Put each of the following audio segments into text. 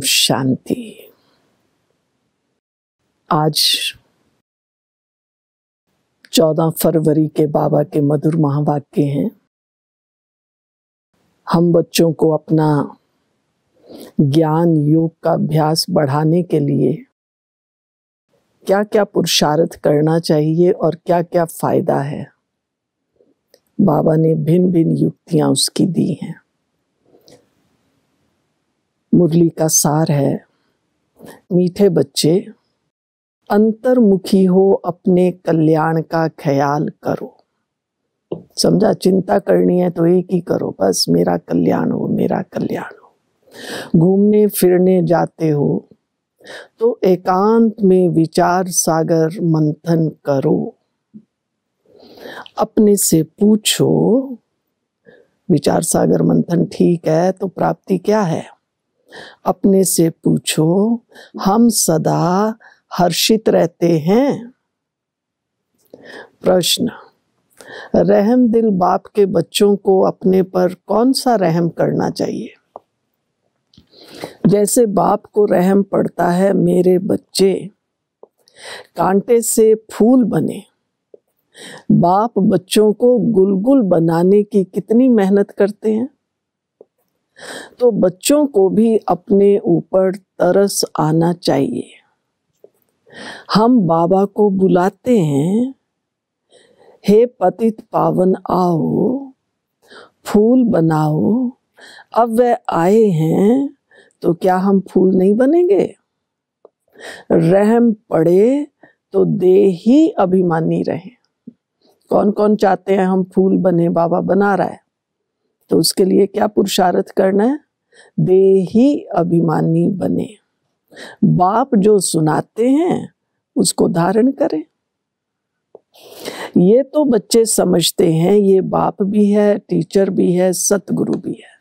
शांति। आज 14 फरवरी के बाबा के मधुर महावाक्य हैं। हम बच्चों को अपना ज्ञान योग का अभ्यास बढ़ाने के लिए क्या क्या पुरुषार्थ करना चाहिए और क्या क्या फायदा है, बाबा ने भिन्न भिन्न युक्तियां उसकी दी हैं। मुरली का सार है, मीठे बच्चे अंतर्मुखी हो, अपने कल्याण का ख्याल करो। समझा, चिंता करनी है तो एक ही करो, बस मेरा कल्याण हो, मेरा कल्याण हो। घूमने फिरने जाते हो तो एकांत में विचार सागर मंथन करो। अपने से पूछो, विचार सागर मंथन ठीक है तो प्राप्ति क्या है? अपने से पूछो, हम सदा हर्षित रहते हैं? प्रश्न, रहम दिल बाप के बच्चों को अपने पर कौन सा रहम करना चाहिए? जैसे बाप को रहम पड़ता है मेरे बच्चे कांटे से फूल बने। बाप बच्चों को गुलगुल बनाने की कितनी मेहनत करते हैं, तो बच्चों को भी अपने ऊपर तरस आना चाहिए। हम बाबा को बुलाते हैं, हे पतित पावन आओ, फूल बनाओ। अब वे आए हैं तो क्या हम फूल नहीं बनेंगे? रहम पड़े तो दे ही अभिमानी रहे। कौन कौन चाहते हैं हम फूल बने? बाबा बना रहा है तो उसके लिए क्या पुरुषार्थ करना है? दे ही अभिमानी बने। बाप जो सुनाते हैं उसको धारण करें। ये तो बच्चे समझते हैं ये बाप भी है, टीचर भी है, सतगुरु भी है।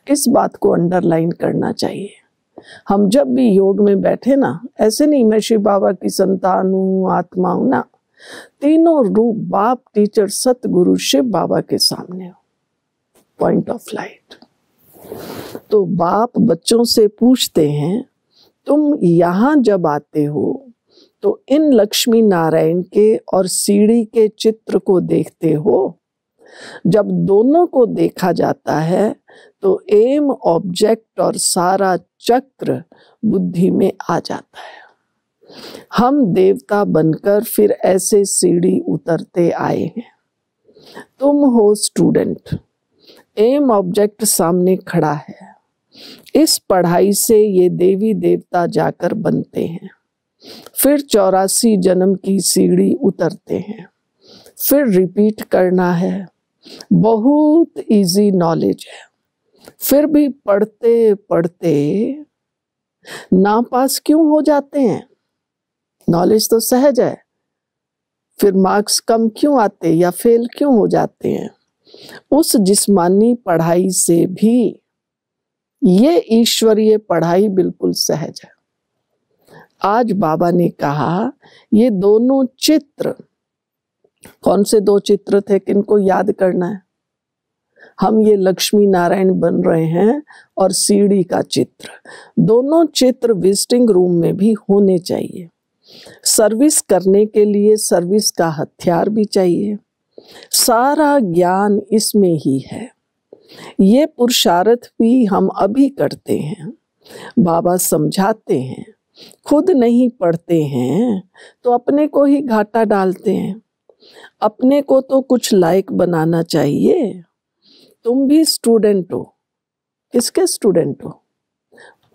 इस बात को अंडरलाइन करना चाहिए। हम जब भी योग में बैठे ना, ऐसे नहीं मैं शिव बाबा की संतान हूँ, आत्मा हूँ ना, तीनों रूप बाप, टीचर, सतगुरु, शिव बाबा के सामने हो, पॉइंट ऑफ लाइट। तो बाप बच्चों से पूछते हैं, तुम यहाँ जब आते हो तो इन लक्ष्मी नारायण के और सीढ़ी के चित्र को देखते हो। जब दोनों को देखा जाता है तो एम, ऑब्जेक्ट और सारा चक्र बुद्धि में आ जाता है। हम देवता बनकर फिर ऐसे सीढ़ी उतरते आए हैं। तुम हो स्टूडेंट, एम ऑब्जेक्ट सामने खड़ा है। इस पढ़ाई से ये देवी देवता जाकर बनते हैं, फिर 84 जन्म की सीढ़ी उतरते हैं, फिर रिपीट करना है। बहुत इजी नॉलेज है, फिर भी पढ़ते पढ़ते नापास क्यों हो जाते हैं? नॉलेज तो सहज है, फिर मार्क्स कम क्यों आते या फेल क्यों हो जाते हैं? उस जिस्मानी पढ़ाई से भी ये ईश्वरीय पढ़ाई बिल्कुल सहज है। आज बाबा ने कहा ये दोनों चित्र, कौन से दो चित्र थे, किनको याद करना है? हम ये लक्ष्मी नारायण बन रहे हैं और सीढ़ी का चित्र, दोनों चित्र विजिटिंग रूम में भी होने चाहिए। सर्विस करने के लिए सर्विस का हथियार भी चाहिए। सारा ज्ञान इसमें ही है। ये पुरुषार्थ भी हम अभी करते हैं। बाबा समझाते हैं, खुद नहीं पढ़ते हैं तो अपने को ही घाटा डालते हैं। अपने को तो कुछ लायक बनाना चाहिए। तुम भी स्टूडेंट हो। किसके स्टूडेंट हो?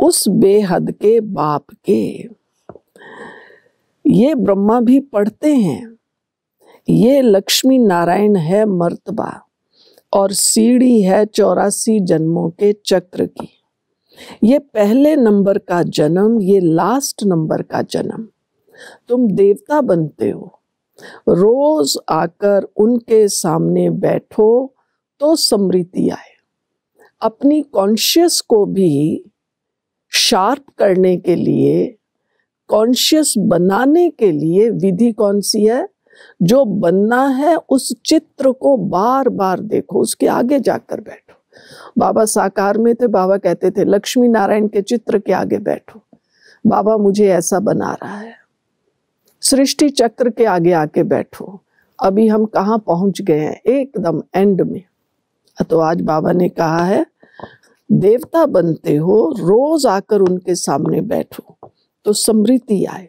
उस बेहद के बाप के। ये ब्रह्मा भी पढ़ते हैं। ये लक्ष्मी नारायण है मर्तबा और सीढ़ी है 84 जन्मों के चक्र की। ये पहले नंबर का जन्म, ये लास्ट नंबर का जन्म। तुम देवता बनते हो। रोज आकर उनके सामने बैठो तो समृद्धि आए। अपनी कॉन्शियस को भी शार्प करने के लिए, कॉन्शियस बनाने के लिए विधि कौन सी है? जो बनना है उस चित्र को बार बार देखो, उसके आगे जाकर बैठो। बाबा साकार में थे, बाबा कहते थे लक्ष्मी नारायण के चित्र के आगे बैठो, बाबा मुझे ऐसा बना रहा है। सृष्टि चक्र के आगे आके बैठो। अभी हम कहाँ पहुंच गए हैं, एकदम एंड में। तो आज बाबा ने कहा है देवता बनते हो, रोज आकर उनके सामने बैठो तो समृद्धि आए।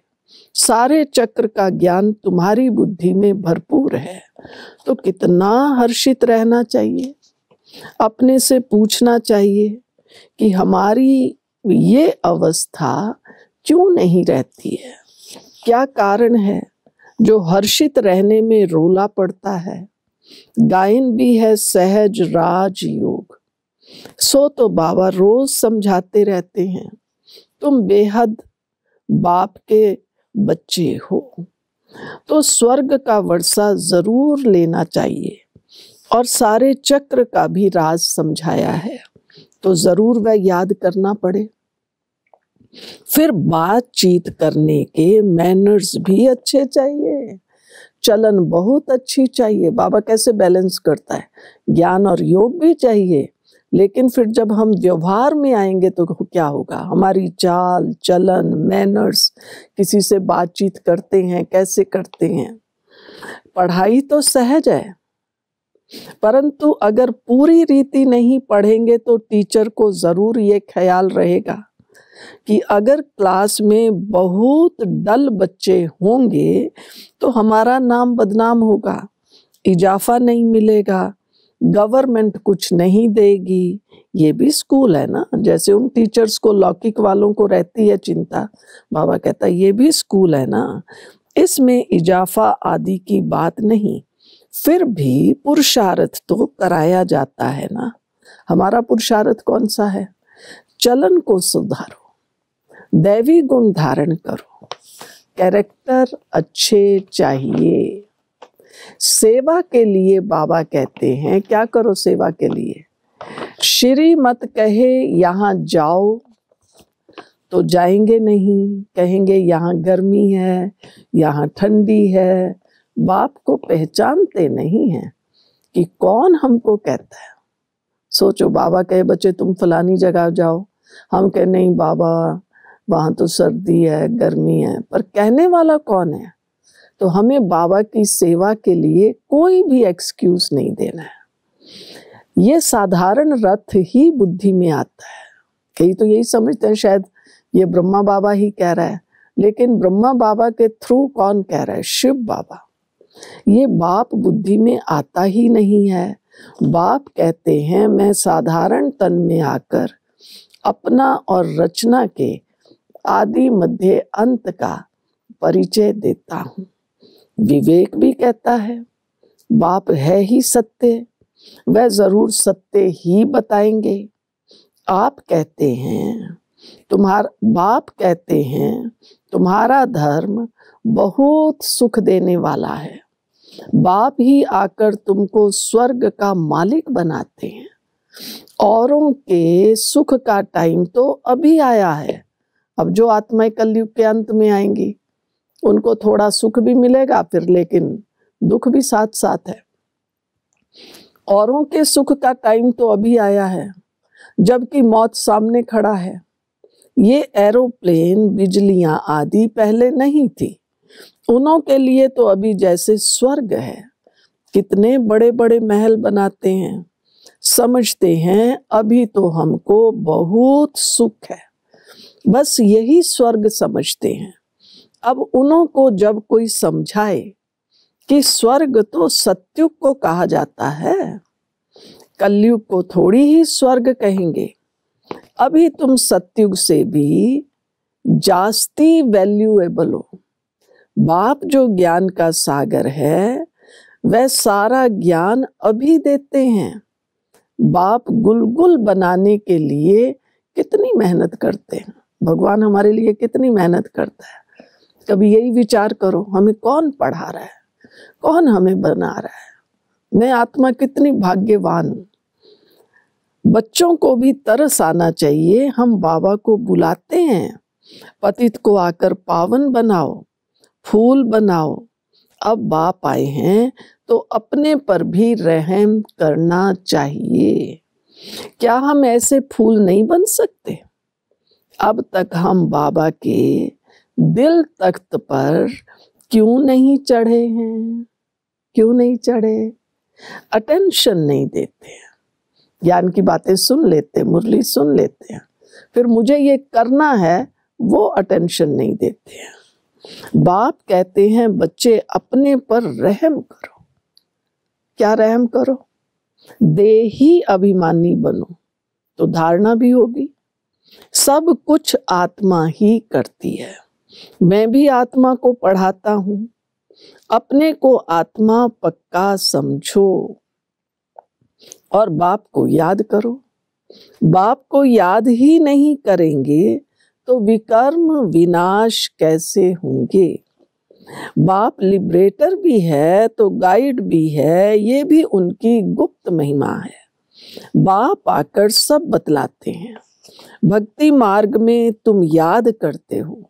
सारे चक्र का ज्ञान तुम्हारी बुद्धि में भरपूर है, तो कितना हर्षित रहना चाहिए। अपने से पूछना चाहिए कि हमारी ये अवस्था क्यों नहीं रहती है, क्या कारण है जो हर्षित रहने में रोला पड़ता है। गायन भी है सहज राज योग, सो तो बाबा रोज समझाते रहते हैं तुम बेहद बाप के बच्चे हो, तो स्वर्ग का वर्षा जरूर लेना चाहिए। और सारे चक्र का भी राज समझाया है, तो जरूर वह याद करना पड़े। फिर बातचीत करने के मैनर्स भी अच्छे चाहिए, चलन बहुत अच्छी चाहिए। बाबा कैसे बैलेंस करता है, ज्ञान और योग भी चाहिए, लेकिन फिर जब हम व्यवहार में आएंगे तो क्या होगा, हमारी चाल चलन मैनर्स, किसी से बातचीत करते हैं कैसे करते हैं। पढ़ाई तो सहज है, परंतु अगर पूरी रीति नहीं पढ़ेंगे तो टीचर को जरूर ये ख्याल रहेगा कि अगर क्लास में बहुत डल बच्चे होंगे तो हमारा नाम बदनाम होगा, इजाफा नहीं मिलेगा, गवर्नमेंट कुछ नहीं देगी। ये भी स्कूल है ना, जैसे उन टीचर्स को लौकिक वालों को रहती है चिंता, बाबा कहता है ये भी स्कूल है ना, इसमें इजाफा आदि की बात नहीं। फिर भी पुरुषार्थ तो कराया जाता है ना। हमारा पुरुषार्थ कौन सा है, चलन को सुधारो, दैवी गुण धारण करो, कैरेक्टर अच्छे चाहिए। सेवा के लिए बाबा कहते हैं क्या करो सेवा के लिए, श्री मत कहे यहाँ जाओ तो जाएंगे नहीं, कहेंगे यहाँ गर्मी है यहाँ ठंडी है। बाप को पहचानते नहीं हैं कि कौन हमको कहता है। सोचो बाबा कहे बच्चे तुम फलानी जगह जाओ, हम कहे नहीं बाबा वहाँ तो सर्दी है गर्मी है, पर कहने वाला कौन है। तो हमें बाबा की सेवा के लिए कोई भी एक्सक्यूज नहीं देना है। ये साधारण रथ ही बुद्धि में आता है। कई तो यही समझते हैं शायद ये ब्रह्मा बाबा ही कह रहा है, लेकिन ब्रह्मा बाबा के थ्रू कौन कह रहा है, शिव बाबा। ये बाप बुद्धि में आता ही नहीं है। बाप कहते हैं मैं साधारण तन में आकर अपना और रचना के आदि मध्य अंत का परिचय देता हूँ। विवेक भी कहता है बाप है ही सत्य, वह जरूर सत्य ही बताएंगे। आप कहते हैं बाप कहते हैं तुम्हारा धर्म बहुत सुख देने वाला है। बाप ही आकर तुमको स्वर्ग का मालिक बनाते हैं। औरों के सुख का टाइम तो अभी आया है, अब जो आत्माएं कलयुग के अंत में आएंगी उनको थोड़ा सुख भी मिलेगा फिर, लेकिन दुख भी साथ साथ है। औरों के सुख का टाइम तो अभी आया है, जबकि मौत सामने खड़ा है। ये एरोप्लेन बिजलियां आदि पहले नहीं थी, उनों के लिए तो अभी जैसे स्वर्ग है। कितने बड़े बड़े महल बनाते हैं, समझते हैं अभी तो हमको बहुत सुख है, बस यही स्वर्ग समझते हैं। अब उन्हों को जब कोई समझाए कि स्वर्ग तो सत्युग को कहा जाता है, कलयुग को थोड़ी ही स्वर्ग कहेंगे। अभी तुम सत्युग से भी जास्ती वैल्यूएबल हो। बाप जो ज्ञान का सागर है वह सारा ज्ञान अभी देते हैं। बाप गुलगुल बनाने के लिए कितनी मेहनत करते हैं, भगवान हमारे लिए कितनी मेहनत करता है। कभी यही विचार करो हमें कौन पढ़ा रहा है, कौन हमें बना रहा है। मैं आत्मा कितनी भाग्यवान हूँ। बच्चों को भी तरस आना चाहिए। हम बाबा को बुलाते हैं पतित को आकर पावन बनाओ, फूल बनाओ। अब बाप आए हैं तो अपने पर भी रहम करना चाहिए। क्या हम ऐसे फूल नहीं बन सकते? अब तक हम बाबा के दिल तख्त पर क्यों नहीं चढ़े हैं? क्यों नहीं चढ़े? अटेंशन नहीं देते हैं। ज्ञान की बातें सुन लेते, मुरली सुन लेते हैं, फिर मुझे ये करना है वो अटेंशन नहीं देते हैं। बाप कहते हैं बच्चे अपने पर रहम करो। क्या रहम करो? देही अभिमानी बनो तो धारणा भी होगी। सब कुछ आत्मा ही करती है। मैं भी आत्मा को पढ़ाता हूं। अपने को आत्मा पक्का समझो और बाप को याद करो। बाप को याद ही नहीं करेंगे तो विकर्म विनाश कैसे होंगे? बाप लिबरेटर भी है तो गाइड भी है, ये भी उनकी गुप्त महिमा है। बाप आकर सब बतलाते हैं। भक्ति मार्ग में तुम याद करते हो,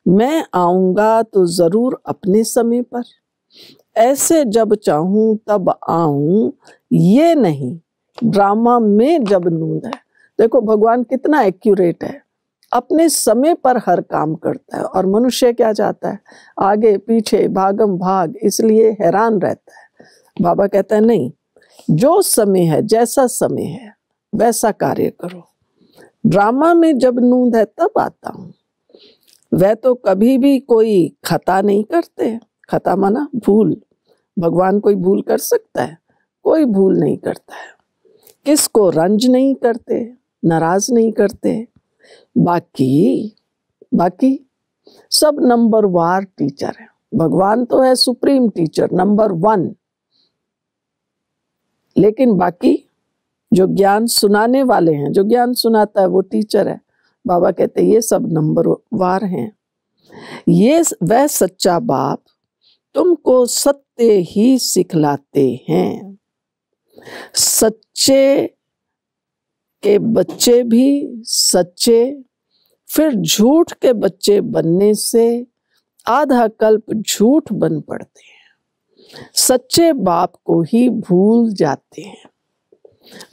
मैं आऊंगा तो जरूर अपने समय पर, ऐसे जब चाहूं तब आऊं, ये नहीं ड्रामा में जब नूंद है। देखो भगवान कितना एक्यूरेट है, अपने समय पर हर काम करता है। और मनुष्य क्या चाहता है? आगे पीछे भागम भाग, इसलिए हैरान रहता है। बाबा कहता है नहीं, जो समय है, जैसा समय है वैसा कार्य करो। ड्रामा में जब नूंद है तब आता हूँ। वह तो कभी भी कोई खता नहीं करते। खता माना भूल। भगवान कोई भूल कर सकता है? कोई भूल नहीं करता है। किसको रंज नहीं करते, नाराज नहीं करते। बाकी सब नंबर वार टीचर है। भगवान तो है सुप्रीम टीचर, नंबर 1। लेकिन बाकी जो ज्ञान सुनाने वाले हैं, जो ज्ञान सुनाता है वो टीचर है। बाबा कहते हैं ये सब नंबर वार हैं। ये वह सच्चा बाप तुमको सत्य ही सिखलाते हैं। सच्चे के बच्चे भी सच्चे, फिर झूठ के बच्चे बनने से आधा कल्प झूठ बन पड़ते हैं। सच्चे बाप को ही भूल जाते हैं।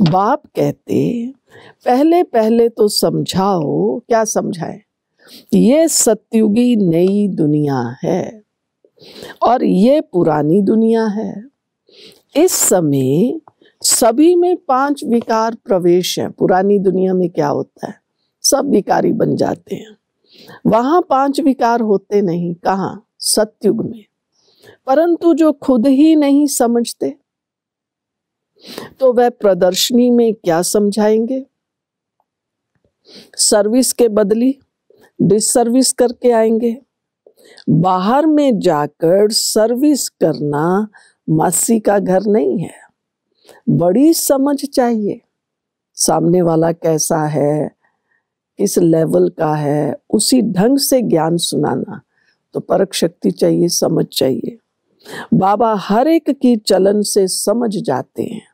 बाप कहते पहले पहले तो समझाओ। क्या समझाए? ये सतयुगी नई दुनिया है और ये पुरानी दुनिया है। इस समय सभी में 5 विकार प्रवेश है। पुरानी दुनिया में क्या होता है? सब विकारी बन जाते हैं। वहां 5 विकार होते नहीं। कहाँ? सतयुग में। परंतु जो खुद ही नहीं समझते तो वह प्रदर्शनी में क्या समझाएंगे? सर्विस के बदली डिसर्विस करके आएंगे। बाहर में जाकर सर्विस करना मस्सी का घर नहीं है। बड़ी समझ चाहिए। सामने वाला कैसा है, किस लेवल का है, उसी ढंग से ज्ञान सुनाना। तो परख शक्ति चाहिए, समझ चाहिए। बाबा हर एक की चलन से समझ जाते हैं।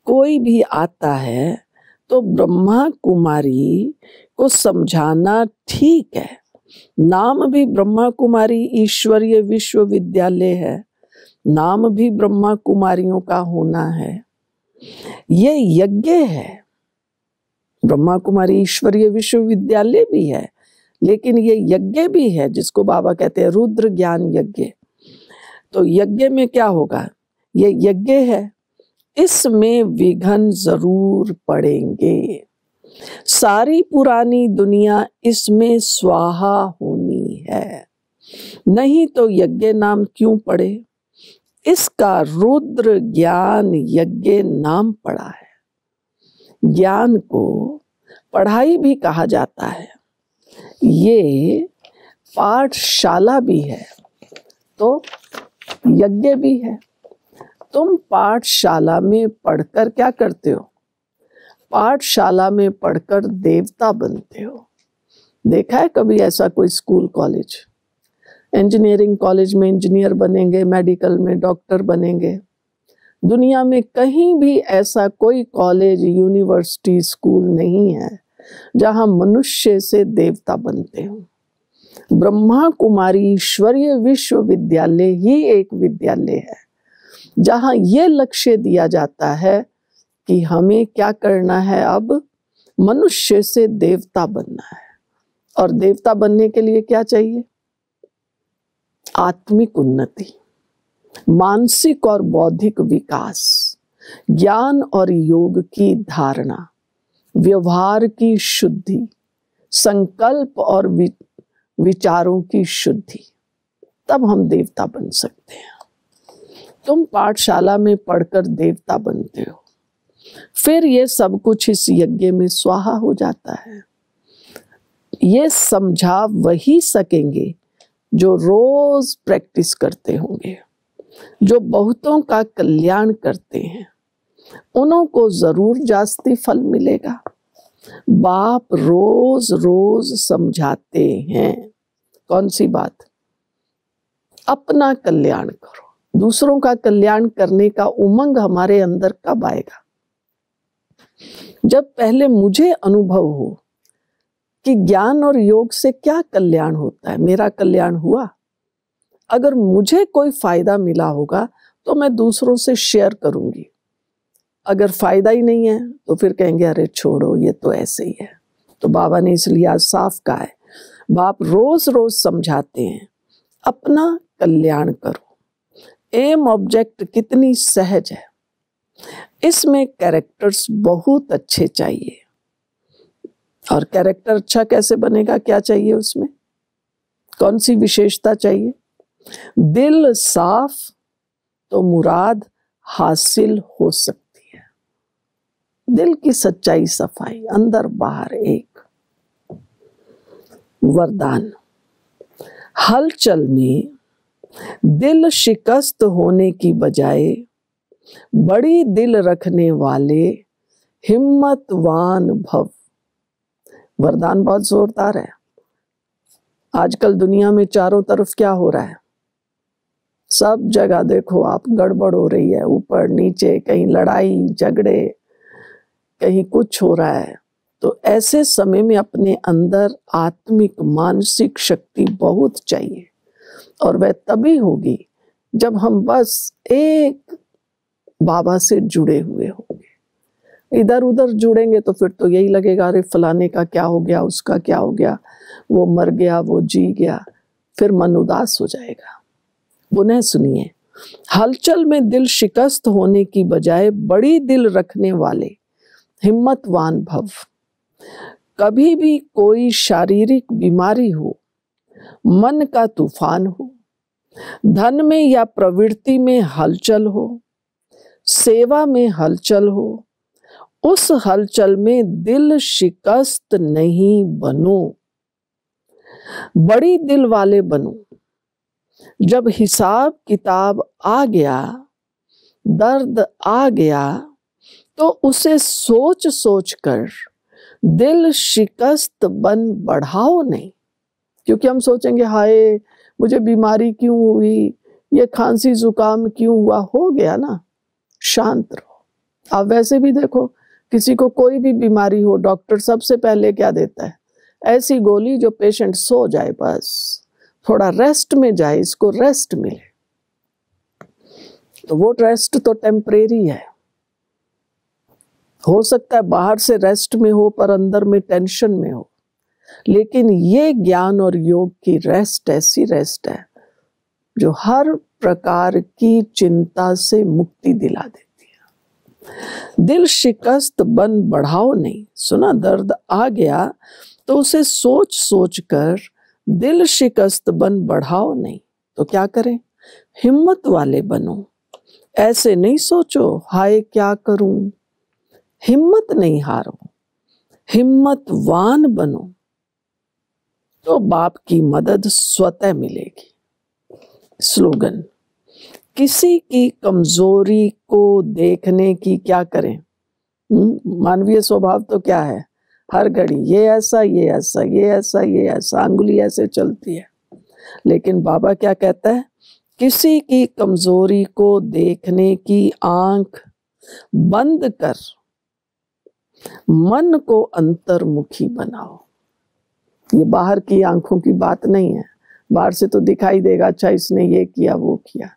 कोई भी आता है तो ब्रह्मा कुमारी को समझाना ठीक है। नाम भी ब्रह्मा कुमारी ईश्वरीय विश्वविद्यालय है। नाम भी ब्रह्मा कुमारियों का होना है। ये यज्ञ है। ब्रह्मा कुमारी ईश्वरीय विश्वविद्यालय भी है, लेकिन ये यज्ञ भी है जिसको बाबा कहते हैं रुद्र ज्ञान यज्ञ। तो यज्ञ में क्या होगा? ये यज्ञ है, इसमें विघ्न जरूर पड़ेंगे। सारी पुरानी दुनिया इसमें स्वाहा होनी है। नहीं तो यज्ञ नाम क्यों पड़े? इसका रुद्र ज्ञान यज्ञ नाम पड़ा है। ज्ञान को पढ़ाई भी कहा जाता है। ये पाठशाला भी है तो यज्ञ भी है। तुम पाठशाला में पढ़कर क्या करते हो? पाठशाला में पढ़कर देवता बनते हो। देखा है कभी ऐसा कोई स्कूल कॉलेज? इंजीनियरिंग कॉलेज में इंजीनियर बनेंगे, मेडिकल में डॉक्टर बनेंगे। दुनिया में कहीं भी ऐसा कोई कॉलेज, यूनिवर्सिटी, स्कूल नहीं है जहां मनुष्य से देवता बनते हो। ब्रह्मा कुमारी ईश्वरीय विश्वविद्यालय ही एक विद्यालय है जहां ये लक्ष्य दिया जाता है कि हमें क्या करना है, अब मनुष्य से देवता बनना है। और देवता बनने के लिए क्या चाहिए? आत्मिक उन्नति, मानसिक और बौद्धिक विकास, ज्ञान और योग की धारणा, व्यवहार की शुद्धि, संकल्प और विचारों की शुद्धि, तब हम देवता बन सकते हैं। तुम पाठशाला में पढ़कर देवता बनते हो, फिर ये सब कुछ इस यज्ञ में स्वाहा हो जाता है। ये समझा वही सकेंगे जो रोज प्रैक्टिस करते होंगे, जो बहुतों का कल्याण करते हैं, उन्हों को जरूर जास्ती फल मिलेगा। बाप रोज रोज समझाते हैं, कौन सी बात? अपना कल्याण करो। दूसरों का कल्याण करने का उमंग हमारे अंदर कब आएगा? जब पहले मुझे अनुभव हो कि ज्ञान और योग से क्या कल्याण होता है, मेरा कल्याण हुआ। अगर मुझे कोई फायदा मिला होगा तो मैं दूसरों से शेयर करूंगी। अगर फायदा ही नहीं है तो फिर कहेंगे अरे छोड़ो, ये तो ऐसे ही है। तो बाबा ने इसलिए आज साफ कहा है, बाप रोज रोज समझाते हैं, अपना कल्याण करो। एम ऑब्जेक्ट कितनी सहज है। इसमें कैरेक्टर्स बहुत अच्छे चाहिए। और कैरेक्टर अच्छा कैसे बनेगा? क्या चाहिए उसमें? कौन सी विशेषता चाहिए? दिल साफ तो मुराद हासिल हो सकती है। दिल की सच्चाई, सफाई, अंदर बाहर एक। वरदान, हलचल में दिल शिकस्त होने की बजाय बड़ी दिल रखने वाले हिम्मतवान भव। वरदान बहुत जोरदार है। आजकल दुनिया में चारों तरफ क्या हो रहा है? सब जगह देखो आप, गड़बड़ हो रही है, ऊपर नीचे, कहीं लड़ाई झगड़े, कहीं कुछ हो रहा है। तो ऐसे समय में अपने अंदर आत्मिक मानसिक शक्ति बहुत चाहिए। और वह तभी होगी जब हम बस एक बाबा से जुड़े हुए होंगे। इधर उधर जुड़ेंगे तो फिर तो यही लगेगा अरे फलाने का क्या हो गया, उसका क्या हो गया, वो मर गया, वो जी गया, फिर मन उदास हो जाएगा। पुनः सुनिए, हलचल में दिल शिकस्त होने की बजाय बड़ी दिल रखने वाले हिम्मतवान भव। कभी भी कोई शारीरिक बीमारी हो, मन का तूफान हो, धन में या प्रवृत्ति में हलचल हो, सेवा में हलचल हो, उस हलचल में दिल शिकस्त नहीं बनो, बड़ी दिल वाले बनो। जब हिसाब किताब आ गया, दर्द आ गया, तो उसे सोच सोच कर दिल शिकस्त बन बढ़ाओ नहीं। क्योंकि हम सोचेंगे हाय मुझे बीमारी क्यों हुई, ये खांसी जुकाम क्यों हुआ, हो गया ना, शांत रहो। आप वैसे भी देखो, किसी को कोई भी बीमारी हो, डॉक्टर सबसे पहले क्या देता है? ऐसी गोली जो पेशेंट सो जाए, बस थोड़ा रेस्ट में जाए, इसको रेस्ट मिले। तो वो रेस्ट तो टेम्परेरी है। हो सकता है बाहर से रेस्ट में हो पर अंदर में टेंशन में हो, लेकिन ये ज्ञान और योग की रेस्ट ऐसी रेस्ट है जो हर प्रकार की चिंता से मुक्ति दिला देती है। दिल शिकस्त बन बढ़ाओ नहीं। सुना, दर्द आ गया तो उसे सोच सोच कर दिल शिकस्त बन बढ़ाओ नहीं। तो क्या करें? हिम्मत वाले बनो। ऐसे नहीं सोचो हाय क्या करूं, हिम्मत नहीं हारो, हिम्मतवान बनो, तो बाप की मदद स्वतः मिलेगी। स्लोगन, किसी की कमजोरी को देखने की क्या करें? मानवीय स्वभाव तो क्या है? हर घड़ी ये ऐसा, ये ऐसा, ये ऐसा, ये ऐसा, अंगुली ऐसे चलती है। लेकिन बाबा क्या कहता है? किसी की कमजोरी को देखने की आंख बंद कर मन को अंतर्मुखी बनाओ। ये बाहर की आंखों की बात नहीं है। बाहर से तो दिखाई देगा अच्छा इसने ये किया वो किया,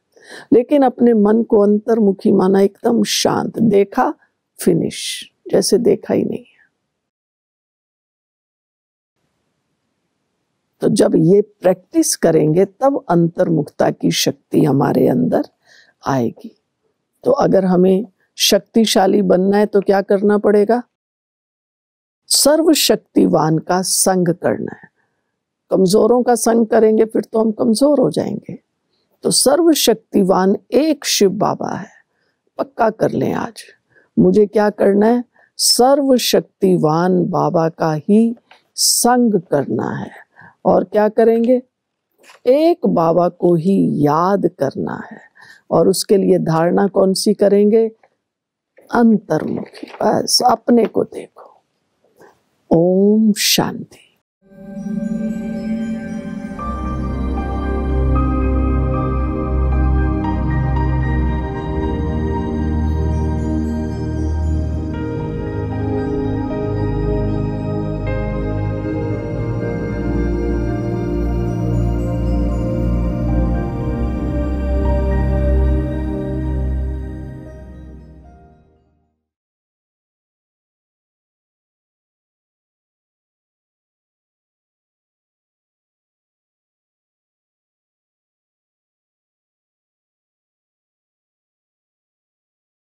लेकिन अपने मन को अंतर्मुखी माना, एकदम शांत। देखा फिनिश, जैसे देखा ही नहीं है। तो जब ये प्रैक्टिस करेंगे तब अंतर्मुखता की शक्ति हमारे अंदर आएगी। तो अगर हमें शक्तिशाली बनना है तो क्या करना पड़ेगा? सर्वशक्तिवान का संग करना है। कमजोरों का संग करेंगे फिर तो हम कमजोर हो जाएंगे। तो सर्वशक्तिवान एक शिव बाबा है। पक्का कर लें आज, मुझे क्या करना है? सर्वशक्तिवान बाबा का ही संग करना है। और क्या करेंगे? एक बाबा को ही याद करना है। और उसके लिए धारणा कौन सी करेंगे? अंतर्मुखी। बस अपने को देखो। ओम शांति।